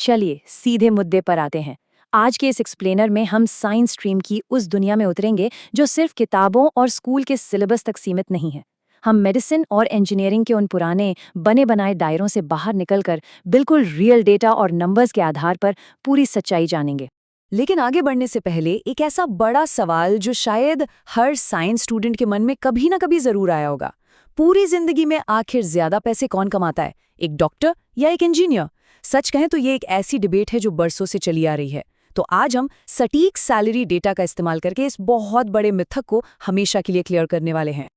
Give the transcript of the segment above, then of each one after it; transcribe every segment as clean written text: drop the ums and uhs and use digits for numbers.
चलिए सीधे मुद्दे पर आते हैं। आज के इस एक्सप्लेनर में हम साइंस स्ट्रीम की उस दुनिया में उतरेंगे जो सिर्फ किताबों और स्कूल के सिलेबस तक सीमित नहीं है। हम मेडिसिन और इंजीनियरिंग के उन पुराने बने बनाए दायरों से बाहर निकलकर बिल्कुल रियल डेटा और नंबर्स के आधार पर पूरी सच्चाई जानेंगे। लेकिन आगे बढ़ने से पहले एक ऐसा बड़ा सवाल जो शायद हर साइंस स्टूडेंट के मन में कभी ना कभी जरूर आया होगा। पूरी जिंदगी में आखिर ज्यादा पैसे कौन कमाता है, एक डॉक्टर या एक इंजीनियर? सच कहें तो ये एक ऐसी डिबेट है जो बरसों से चली आ रही है। तो आज हम सटीक सैलरी डेटा का इस्तेमाल करके इस बहुत बड़े मिथक को हमेशा के लिए क्लियर करने वाले हैं।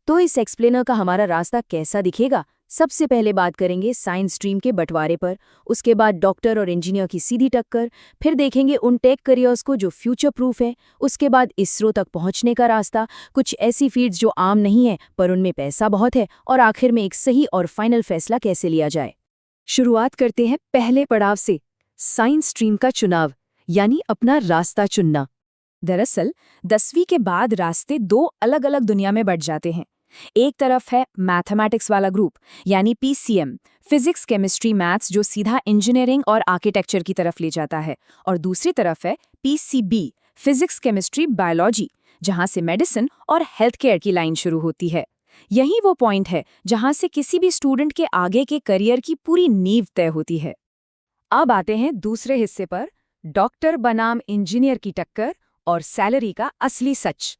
तो इस एक्सप्लेनर का हमारा रास्ता कैसा दिखेगा? सबसे पहले बात करेंगे साइंस स्ट्रीम के बंटवारे पर, उसके बाद डॉक्टर और इंजीनियर की सीधी टक्कर, फिर देखेंगे उन टेक करियर्स को जो फ्यूचर प्रूफ है, उसके बाद इसरो तक पहुंचने का रास्ता, कुछ ऐसी फील्ड्स जो आम नहीं है पर उनमें पैसा बहुत है, और आखिर में एक सही और फाइनल फैसला कैसे लिया जाए। शुरुआत करते हैं पहले पड़ाव से, साइंस स्ट्रीम का चुनाव, यानी अपना रास्ता चुनना। दरअसल 10वीं के बाद रास्ते दो अलग अलग दुनिया में बढ़ जाते हैं। एक तरफ है मैथमेटिक्स वाला ग्रुप, यानी पीसीएम, फिजिक्स केमिस्ट्री मैथ्स, जो सीधा इंजीनियरिंग और आर्किटेक्चर की तरफ ले जाता है, और दूसरी तरफ है पीसीबी, फिजिक्स केमिस्ट्री बायोलॉजी, जहां से मेडिसिन और हेल्थ केयर की लाइन शुरू होती है। यही वो पॉइंट है जहां से किसी भी स्टूडेंट के आगे के करियर की पूरी नींव तय होती है। अब आते हैं दूसरे हिस्से पर, डॉक्टर बनाम इंजीनियर की टक्कर और सैलरी का असली सच।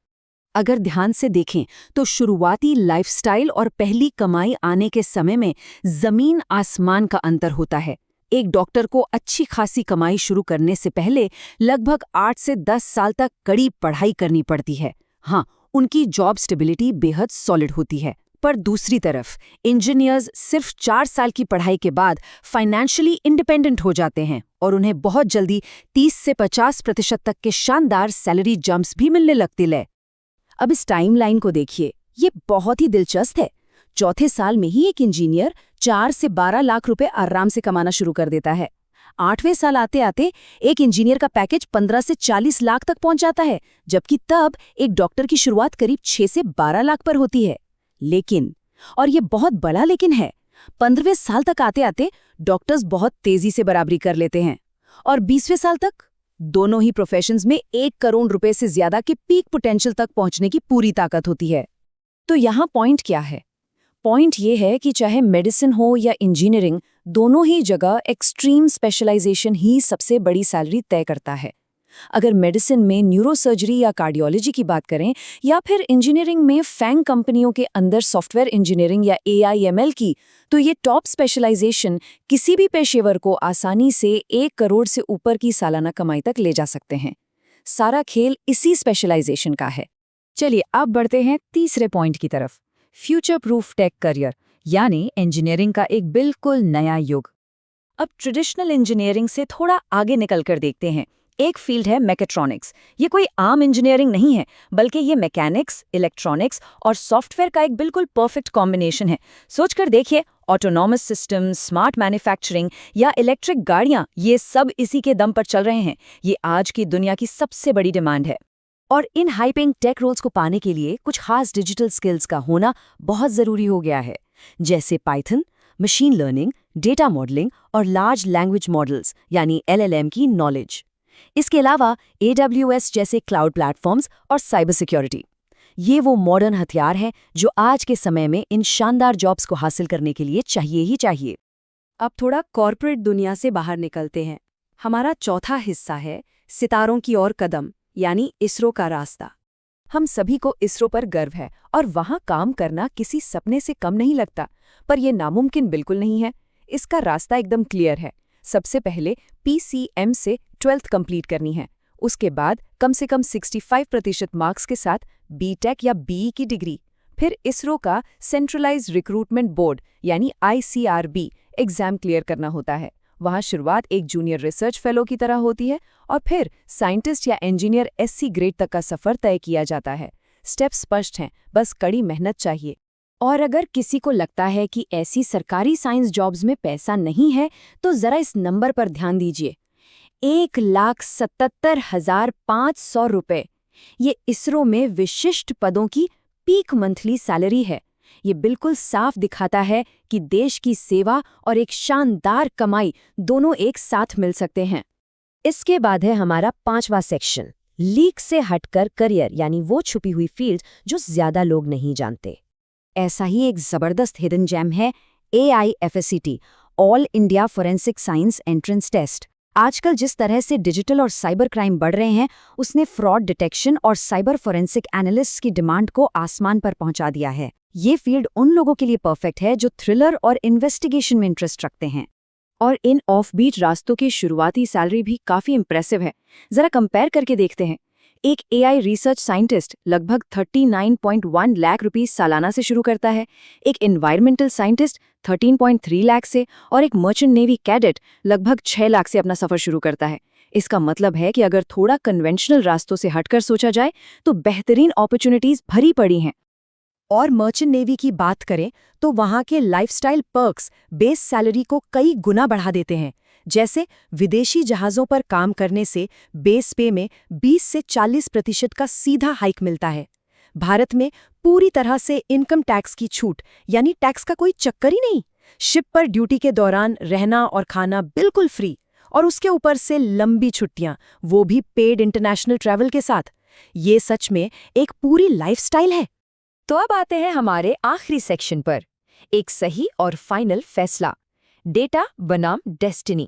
अगर ध्यान से देखें तो शुरुआती लाइफस्टाइल और पहली कमाई आने के समय में जमीन आसमान का अंतर होता है। एक डॉक्टर को अच्छी खासी कमाई शुरू करने से पहले लगभग 8 से 10 साल तक कड़ी पढ़ाई करनी पड़ती है। हाँ, उनकी जॉब स्टेबिलिटी बेहद सॉलिड होती है। पर दूसरी तरफ इंजीनियर्स सिर्फ 4 साल की पढ़ाई के बाद फाइनेंशियली इंडिपेंडेंट हो जाते हैं और उन्हें बहुत जल्दी 30 से 50% तक के शानदार सैलरी जंप्स भी मिलने लगते हैं। अब इस टाइमलाइन को देखिए, ये बहुत ही दिलचस्प है। चौथे साल में ही एक इंजीनियर 4 से 12 लाख रुपए आराम से कमाना शुरू कर देता है। 8वें साल आते आते एक इंजीनियर का पैकेज 15 से 40 लाख तक पहुंच जाता है, जबकि तब एक डॉक्टर की शुरुआत करीब 6 से 12 लाख पर होती है। लेकिन, और ये बहुत बड़ा लेकिन है, 15वें साल तक आते आते डॉक्टर्स बहुत तेजी से बराबरी कर लेते हैं, और 20वें साल तक दोनों ही प्रोफेशंस में 1 करोड़ रुपए से ज्यादा के पीक पोटेंशियल तक पहुंचने की पूरी ताकत होती है। तो यहाँ पॉइंट क्या है? पॉइंट ये है कि चाहे मेडिसिन हो या इंजीनियरिंग, दोनों ही जगह एक्सट्रीम स्पेशलाइजेशन ही सबसे बड़ी सैलरी तय करता है। अगर मेडिसिन में न्यूरोसर्जरी या कार्डियोलॉजी की बात करें, या फिर इंजीनियरिंग में फैंग कंपनियों के अंदर सॉफ्टवेयर इंजीनियरिंग या एआईएमएल की, तो ये टॉप स्पेशलाइजेशन किसी भी पेशेवर को आसानी से 1 करोड़ से ऊपर की सालाना कमाई तक ले जा सकते हैं। सारा खेल इसी स्पेशलाइजेशन का है। चलिए अब बढ़ते हैं तीसरे पॉइंट की तरफ, फ्यूचर प्रूफ टेक करियर, यानी इंजीनियरिंग का एक बिल्कुल नया युग। अब ट्रेडिशनल इंजीनियरिंग से थोड़ा आगे निकलकर देखते हैं। एक फील्ड है मैकेट्रॉनिक्स। ये कोई आम इंजीनियरिंग नहीं है, बल्कि ये मैकेनिक्स, इलेक्ट्रॉनिक्स और सॉफ्टवेयर का एक बिल्कुल परफेक्ट कॉम्बिनेशन है। सोचकर देखिए, ऑटोनॉमस सिस्टम, स्मार्ट मैन्युफैक्चरिंग या इलेक्ट्रिक गाड़ियां, ये सब इसी के दम पर चल रहे हैं। ये आज की दुनिया की सबसे बड़ी डिमांड है। और इन हाई पेइंग टेक रोल्स को पाने के लिए कुछ खास डिजिटल स्किल्स का होना बहुत ज़रूरी हो गया है, जैसे Python, machine learning, data modelling और लार्ज लैंग्वेज मॉडल्स यानी LLM की नॉलेज। इसके अलावा AWS जैसे क्लाउड प्लेटफॉर्म्स और साइबर सिक्योरिटी, ये वो मॉडर्न हथियार हैं जो आज के समय में इन शानदार जॉब्स को हासिल करने के लिए चाहिए ही चाहिए। अब थोड़ा कॉर्पोरेट दुनिया से बाहर निकलते हैं। हमारा चौथा हिस्सा है सितारों की ओर कदम, यानी इसरो का रास्ता। हम सभी को इसरो पर गर्व है और वहाँ काम करना किसी सपने से कम नहीं लगता, पर यह नामुमकिन बिल्कुल नहीं है। इसका रास्ता एकदम क्लियर है। सबसे पहले PCM से 12th कंप्लीट करनी है, उसके बाद कम से कम 65% मार्क्स के साथ BTech या BE की डिग्री, फिर इसरो का सेंट्रलाइज्ड रिक्रूटमेंट बोर्ड यानी ICRB एग्जाम क्लियर करना होता है। वहाँ शुरुआत एक जूनियर रिसर्च फेलो की तरह होती है और फिर साइंटिस्ट या इंजीनियर SC ग्रेड तक का सफर तय किया जाता है। स्टेप्स स्पष्ट हैं, बस कड़ी मेहनत चाहिए। और अगर किसी को लगता है कि ऐसी सरकारी साइंस जॉब्स में पैसा नहीं है, तो जरा इस नंबर पर ध्यान दीजिए, 1,77,500 रुपये। ये इसरो में विशिष्ट पदों की पीक मंथली सैलरी है। ये बिल्कुल साफ दिखाता है कि देश की सेवा और एक शानदार कमाई दोनों एक साथ मिल सकते हैं। इसके बाद है हमारा 5वां सेक्शन, लीक से हटकर करियर, यानी वो छुपी हुई फील्ड जो ज्यादा लोग नहीं जानते। ऐसा ही एक जबरदस्त हिडन जेम है AIFSCT, all India forensic science entrance test. आजकल जिस तरह से डिजिटल और साइबर क्राइम बढ़ रहे हैं, उसने फ्रॉड डिटेक्शन और साइबर फोरेंसिक एनालिस्ट की डिमांड को आसमान पर पहुंचा दिया है। ये फील्ड उन लोगों के लिए परफेक्ट है जो थ्रिलर और इन्वेस्टिगेशन में इंटरेस्ट रखते हैं। और इन ऑफबीट रास्तों की शुरुआती सैलरी भी काफी इंप्रेसिव है। जरा कंपेयर करके देखते हैं। एक AI रिसर्च साइंटिस्ट लगभग 39.1 लाख रुपीस सालाना से शुरू करता है, एक एनवायरमेंटल साइंटिस्ट 13.3 लाख से, और एक मर्चेंट नेवी कैडेट लगभग 6 लाख से अपना सफर शुरू करता है। इसका मतलब है कि अगर थोड़ा कन्वेंशनल रास्तों से हटकर सोचा जाए तो बेहतरीन अपॉर्चुनिटीज भरी पड़ी हैं। और मर्चेंट नेवी की बात करें तो वहाँ के लाइफस्टाइल पर्क्स बेस सैलरी को कई गुना बढ़ा देते हैं। जैसे विदेशी जहाज़ों पर काम करने से बेस पे में 20 से 40% का सीधा हाइक मिलता है। भारत में पूरी तरह से इनकम टैक्स की छूट, यानी टैक्स का कोई चक्कर ही नहीं। शिप पर ड्यूटी के दौरान रहना और खाना बिल्कुल फ्री, और उसके ऊपर से लंबी छुट्टियां, वो भी पेड इंटरनेशनल ट्रैवल के साथ। ये सच में एक पूरी लाइफस्टाइल है। तो अब आते हैं हमारे आखिरी सेक्शन पर, एक सही और फाइनल फैसला, डेटा बनाम डेस्टिनी।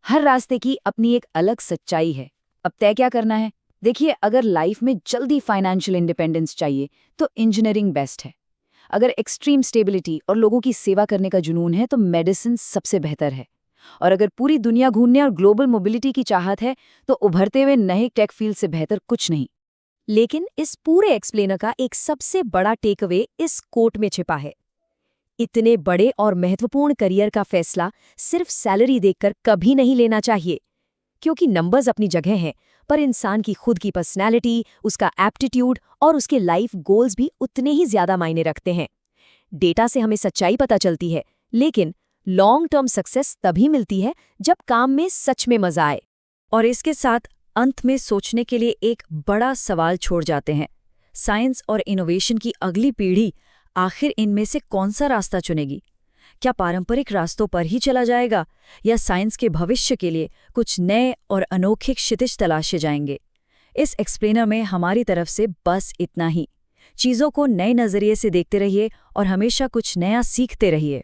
हर रास्ते की अपनी एक अलग सच्चाई है। अब तय क्या करना है? देखिए, अगर लाइफ में जल्दी फाइनेंशियल इंडिपेंडेंस चाहिए तो इंजीनियरिंग बेस्ट है। अगर एक्सट्रीम स्टेबिलिटी और लोगों की सेवा करने का जुनून है तो मेडिसिन सबसे बेहतर है। और अगर पूरी दुनिया घूमने और ग्लोबल मोबिलिटी की चाहत है तो उभरते हुए नए टेक फील्ड से बेहतर कुछ नहीं। लेकिन इस पूरे एक्सप्लेनर का एक सबसे बड़ा टेकअवे इस कोट में छिपा है। इतने बड़े और महत्वपूर्ण करियर का फैसला सिर्फ सैलरी देखकर कभी नहीं लेना चाहिए, क्योंकि नंबर्स अपनी जगह हैं, पर इंसान की खुद की पर्सनैलिटी, उसका एप्टीट्यूड और उसके लाइफ गोल्स भी उतने ही ज्यादा मायने रखते हैं। डेटा से हमें सच्चाई पता चलती है, लेकिन लॉन्ग टर्म सक्सेस तभी मिलती है जब काम में सच में मजा आए। और इसके साथ अंत में सोचने के लिए एक बड़ा सवाल छोड़ जाते हैं। साइंस और इनोवेशन की अगली पीढ़ी आखिर इनमें से कौन सा रास्ता चुनेगी? क्या पारंपरिक रास्तों पर ही चला जाएगा, या साइंस के भविष्य के लिए कुछ नए और अनोखे क्षितिज तलाशे जाएंगे? इस एक्सप्लेनर में हमारी तरफ से बस इतना ही। चीज़ों को नए नज़रिए से देखते रहिए और हमेशा कुछ नया सीखते रहिए।